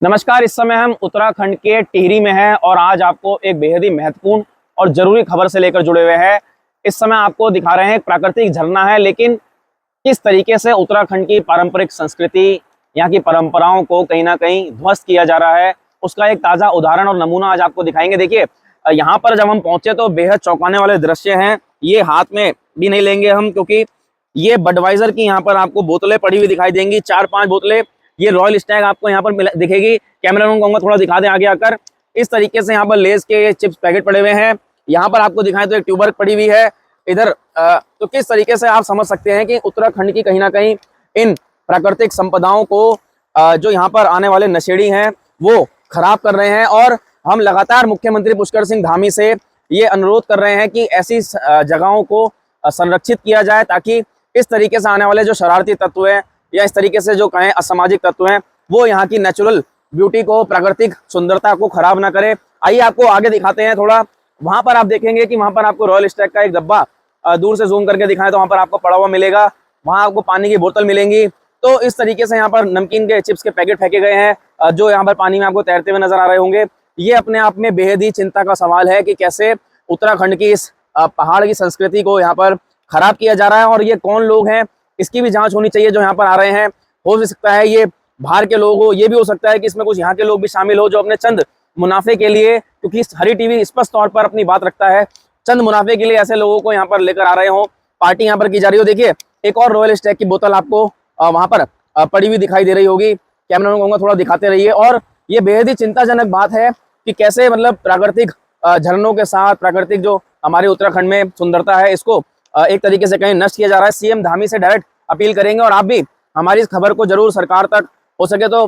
नमस्कार। इस समय हम उत्तराखंड के टिहरी में हैं और आज आपको एक बेहद ही महत्वपूर्ण और जरूरी खबर से लेकर जुड़े हुए हैं। इस समय आपको दिखा रहे हैं एक प्राकृतिक झरना है, लेकिन किस तरीके से उत्तराखंड की पारंपरिक संस्कृति, यहाँ की परंपराओं को कहीं ना कहीं ध्वस्त किया जा रहा है, उसका एक ताज़ा उदाहरण और नमूना आज आपको दिखाएंगे। देखिए, यहाँ पर जब हम पहुंचे तो बेहद चौंकाने वाले दृश्य हैं। ये हाथ में भी नहीं लेंगे हम, क्योंकि ये बडवाइजर की यहाँ पर आपको बोतलें पड़ी हुई दिखाई देंगी, 4-5 बोतलें। ये रॉयल स्टैग आपको यहाँ पर दिखेगी। कैमरामैन को कहूँगा थोड़ा दिखा दें आगे आकर। इस तरीके से यहाँ पर लेज के चिप्स पैकेट पड़े हुए हैं। यहाँ पर आपको दिखाएं तो एक ट्यूबर्क पड़ी हुई है इधर। तो किस तरीके से आप समझ सकते हैं कि उत्तराखंड की कहीं ना कहीं इन प्राकृतिक संपदाओं को जो यहाँ पर आने वाले नशेड़ी हैं वो खराब कर रहे हैं। और हम लगातार मुख्यमंत्री पुष्कर सिंह धामी से ये अनुरोध कर रहे हैं कि ऐसी जगहों को संरक्षित किया जाए, ताकि इस तरीके से आने वाले जो शरारती तत्व हैं या इस तरीके से जो कहें असामाजिक तत्व हैं वो यहाँ की नेचुरल ब्यूटी को, प्राकृतिक सुंदरता को खराब ना करे। आइए आपको आगे दिखाते हैं थोड़ा। वहां पर आप देखेंगे कि वहां पर आपको रॉयल स्टैग का एक डब्बा दूर से जूम करके दिखाएं तो वहां पर आपको पड़ा हुआ मिलेगा। वहां आपको पानी की बोतल मिलेंगी। तो इस तरीके से यहाँ पर नमकीन के चिप्स के पैकेट फेंके गए हैं जो यहाँ पर पानी में आपको तैरते हुए नजर आ रहे होंगे। ये अपने आप में बेहद ही चिंता का सवाल है कि कैसे उत्तराखंड की इस पहाड़ की संस्कृति को यहाँ पर खराब किया जा रहा है। और ये कौन लोग हैं, इसकी भी जांच होनी चाहिए जो यहाँ पर आ रहे हैं। हो भी सकता है ये बाहर के लोग हो, ये भी हो सकता है कि इसमें कुछ यहाँ के लोग भी शामिल हो जो अपने चंद मुनाफे के लिए, क्योंकि हरी टीवी स्पष्ट तौर पर अपनी बात रखता है, चंद मुनाफे के लिए ऐसे लोगों को यहाँ पर लेकर आ रहे हो, पार्टी यहाँ पर की जा रही हो। देखिए, एक और रॉयल स्टैग की बोतल आपको वहां पर पड़ी हुई दिखाई दे रही होगी। कैमरा कहूँगा थोड़ा दिखाते रहिए। और ये बेहद ही चिंताजनक बात है कि कैसे मतलब प्राकृतिक झरनों के साथ प्राकृतिक जो हमारे उत्तराखंड में सुंदरता है इसको एक तरीके से कहीं नष्ट किया जा रहा है। सीएम धामी से डायरेक्ट अपील करेंगे और आप भी हमारी इस खबर को जरूर सरकार तक, हो सके तो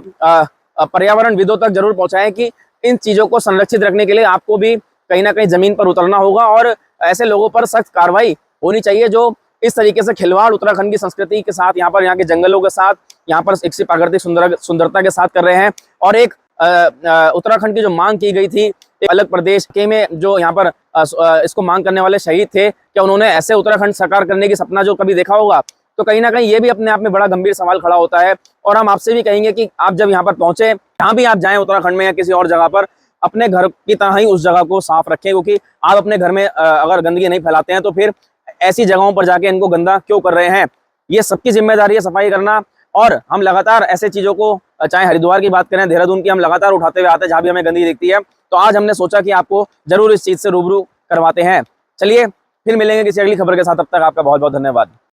पर्यावरण विदों तक जरूर पहुंचाएं कि इन चीजों को संरक्षित रखने के लिए आपको भी कहीं ना कहीं जमीन पर उतरना होगा और ऐसे लोगों पर सख्त कार्रवाई होनी चाहिए जो इस तरीके से खिलवाड़ उत्तराखंड की संस्कृति के साथ, यहाँ पर यहाँ के जंगलों के साथ, यहाँ पर एक प्राकृतिक सुंदरता के साथ कर रहे हैं। और एक उत्तराखंड की जो मांग की गई थी एक अलग प्रदेश के में, जो यहाँ पर इसको मांग करने वाले शहीद थे, क्या उन्होंने ऐसे उत्तराखंड साकार करने की सपना जो कभी देखा होगा? तो कहीं ना कहीं ये भी अपने आप में बड़ा गंभीर सवाल खड़ा होता है। और हम आपसे भी कहेंगे कि आप जब यहाँ पर पहुंचे, जहाँ भी आप जाएं उत्तराखंड में या किसी और जगह पर, अपने घर की तरह ही उस जगह को साफ रखें, क्योंकि आप अपने घर में अगर गंदगी नहीं फैलाते हैं तो फिर ऐसी जगहों पर जाके इनको गंदा क्यों कर रहे हैं? ये सबकी जिम्मेदारी है सफाई करना। और हम लगातार ऐसे चीजों को, चाहे हरिद्वार की बात करें, देहरादून की, हम लगातार उठाते हुए आते हैं जहाँ भी हमें गंदगी दिखती है। तो आज हमने सोचा कि आपको जरूर इस चीज से रूबरू करवाते हैं। चलिए फिर मिलेंगे किसी अगली खबर के साथ, तब तक आपका बहुत बहुत धन्यवाद।